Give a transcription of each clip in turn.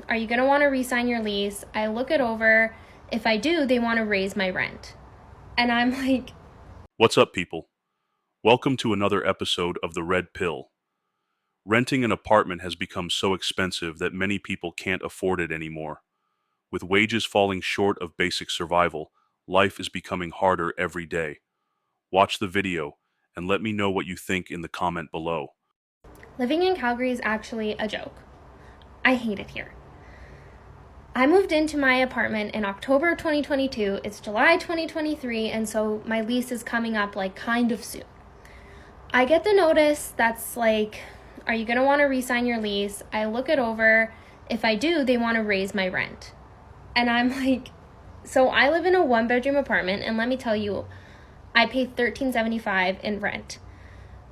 Are you going to want to re-sign your lease? I look it over. If I do, they want to raise my rent. And I'm like, What's up, people? Welcome to another episode of The Red Pill. Renting an apartment has become so expensive that many people can't afford it anymore. With wages falling short of basic survival, life is becoming harder every day. Watch the video and let me know what you think in the comment below. living in Calgary is actually a joke. I hate it here. I moved into my apartment in October 2022. It's July 2023, and so my lease is coming up like kind of soon. I get the notice that's like, are you going to want to re-sign your lease? I look it over. If I do, they want to raise my rent. And I'm like, so I live in a 1-bedroom apartment, and let me tell you, I pay $13.75 in rent.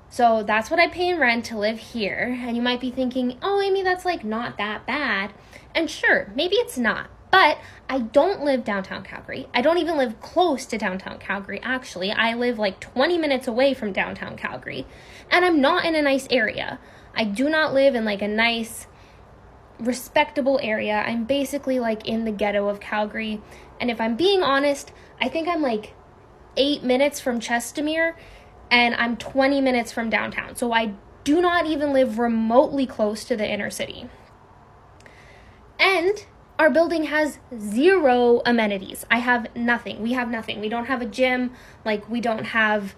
So that's what I pay in rent to live here. And you might be thinking, oh, Amy, that's like not that bad. And sure, maybe it's not. But I don't live downtown Calgary. I don't even live close to downtown Calgary, actually. I live like 20 minutes away from downtown Calgary. And I'm not in a nice area. I do not live in like a nice, respectable area. I'm basically like in the ghetto of Calgary. And if I'm being honest, I think I'm like 8 minutes from Chestermere, and I'm 20 minutes from downtown. So I do not even live remotely close to the inner city. And our building has zero amenities. I have nothing. We have nothing. We don't have a gym. Like, we don't have,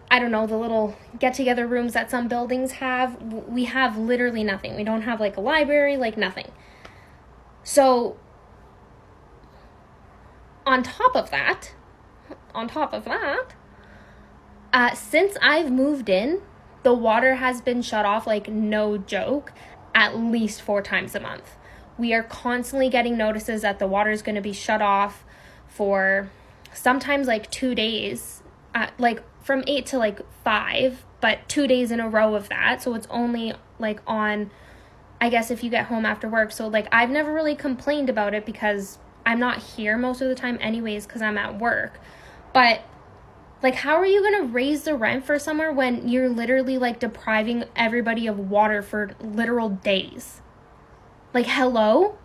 I don't know, the little get-together rooms that some buildings have. We have literally nothing. We don't have like a library, like nothing. So on top of that, since I've moved in, the water has been shut off, like no joke, at least 4 times a month. We are constantly getting notices that the water is going to be shut off for sometimes like 2 days, like from 8 to like 5, but 2 days in a row of that. So it's only like on, I guess, if you get home after work. So like I've never really complained about it because I'm not here most of the time anyways because I'm at work. But like, how are you going to raise the rent for somewhere when you're literally like depriving everybody of water for literal days? Like, hello?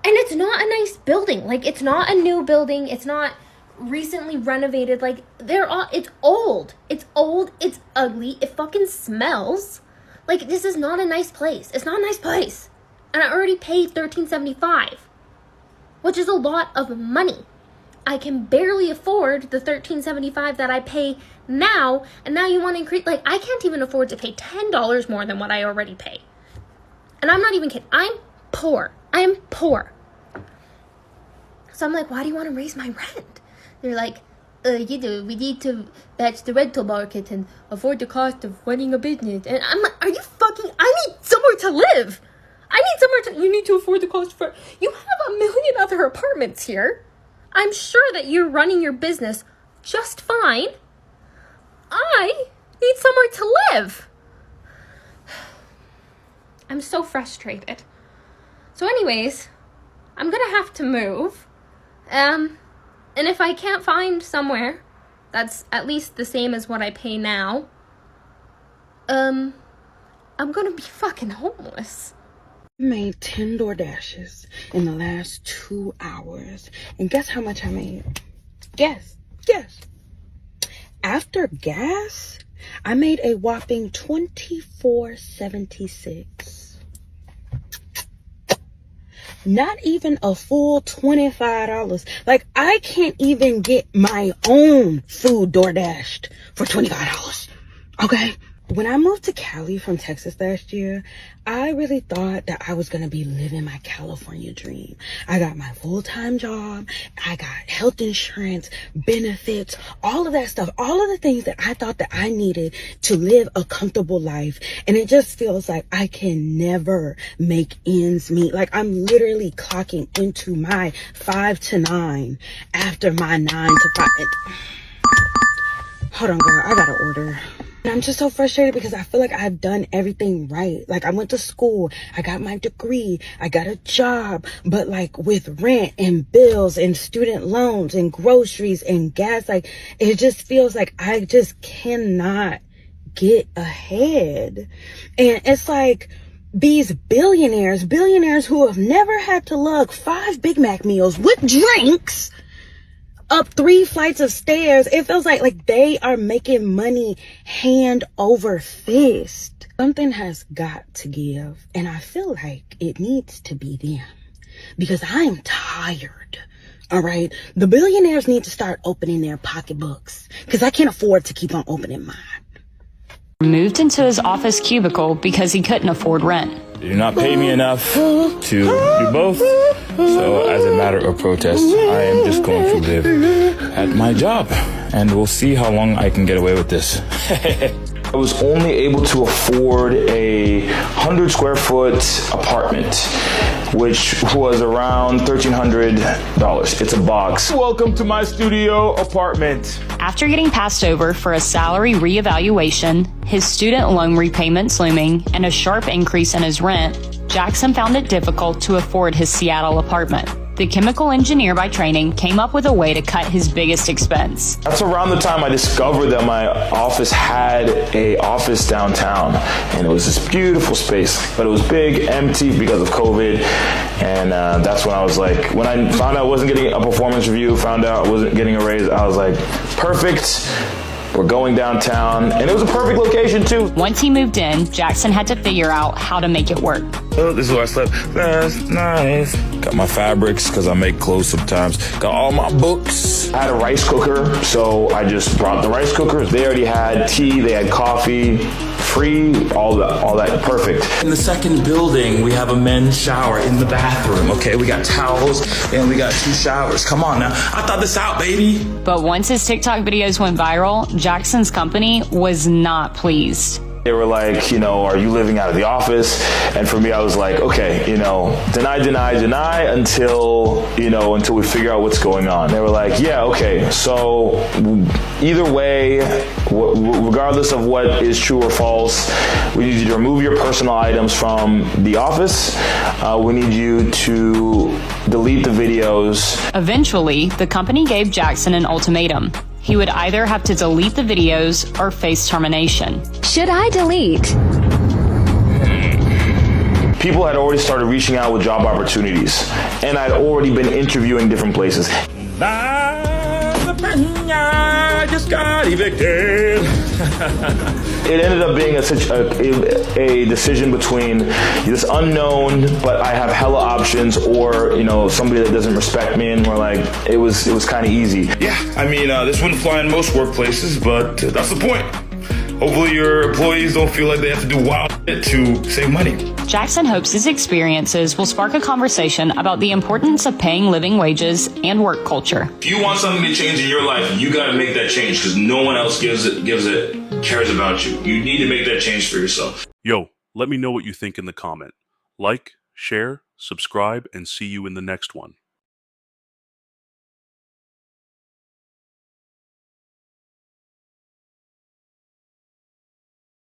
And it's not a nice building. Like, it's not a new building. It's not recently renovated. Like, it's old. It's old. It's ugly. It fucking smells. Like, this is not a nice place. It's not a nice place. And I already paid $13.75, which is a lot of money. I can barely afford the $13.75 that I pay now, and now you want to increase. Like, I can't even afford to pay $10 more than what I already pay. And I'm not even kidding. I'm poor. I am poor. So I'm like, why do you want to raise my rent? They're like, we need to match the rental market and afford the cost of running a business. And I'm like, are you fucking, I need somewhere to live. You need to afford the cost for, you have a million other apartments here. I'm sure that you're running your business just fine. I need somewhere to live. I'm so frustrated. So anyways, I'm gonna have to move. And if I can't find somewhere that's at least the same as what I pay now, I'm gonna be fucking homeless. Made 10 DoorDashes in the last 2 hours. And guess how much I made? Guess. After gas, I made a whopping $24.76. Not even a full $25. Like, I can't even get my own food DoorDashed for $25. Okay? When I moved to Cali from Texas last year, I really thought that I was going to be living my California dream. I got my full-time job. I got health insurance, benefits, all of that stuff, all of the things that I thought that I needed to live a comfortable life. And it just feels like I can never make ends meet. Like, I'm literally clocking into my 5 to 9 after my 9 to 5. Hold on, girl. I got to order. And I'm just so frustrated because I feel like I've done everything right. Like, I went to school, I got my degree, I got a job, but like with rent and bills and student loans and groceries and gas, like it just feels like I just cannot get ahead. And it's like, these billionaires who have never had to lug 5 Big Mac meals with drinks up 3 flights of stairs. It feels like they are making money hand over fist. Something has got to give, and I feel like it needs to be them, because I am tired. All right, the billionaires need to start opening their pocketbooks, because I can't afford to keep on opening mine. Moved into his office cubicle because he couldn't afford rent. They do not pay me enough to do both. So as a matter of protest, I am just going to live at my job. And we'll see how long I can get away with this. I was only able to afford a 100 square foot apartment, which was around $1,300. It's a box. Welcome to my studio apartment. After getting passed over for a salary reevaluation, his student loan repayments looming, and a sharp increase in his rent, Jackson found it difficult to afford his Seattle apartment. The chemical engineer by training came up with a way to cut his biggest expense. That's around the time I discovered that my office had a office downtown, and it was this beautiful space, but it was big, empty because of COVID. And that's when I was like, when I found out I wasn't getting a performance review, found out I wasn't getting a raise, I was like, perfect. We're going downtown, and it was a perfect location too. Once he moved in, Jackson had to figure out how to make it work. Oh, this is where I slept last night. Got my fabrics, because I make clothes sometimes. Got all my books. I had a rice cooker, so I just brought the rice cooker. They already had tea, they had coffee, free, all that, perfect. In the second building, we have a men's shower in the bathroom, okay? We got towels, and we got 2 showers. Come on now, I thought this out, baby. But once his TikTok videos went viral, Jackson's company was not pleased. They were like, are you living out of the office? And for me, I was like, okay, deny until we figure out what's going on. They were like, yeah, okay. So either way, regardless of what is true or false, we need you to remove your personal items from the office. We need you to delete the videos. Eventually, the company gave Jackson an ultimatum. He would either have to delete the videos or face termination. Should I delete? People had already started reaching out with job opportunities, and I'd already been interviewing different places. I just got evicted. It ended up being a decision between this unknown, but I have hella options, or somebody that doesn't respect me, and we're like, it was kind of easy. Yeah, I mean, this wouldn't fly in most workplaces, but that's the point. Hopefully your employees don't feel like they have to do wild shit to save money. Jackson hopes his experiences will spark a conversation about the importance of paying living wages and work culture. If you want something to change in your life, you got to make that change, because no one else cares about you. You need to make that change for yourself. Yo, let me know what you think in the comment. Like, share, subscribe, and see you in the next one.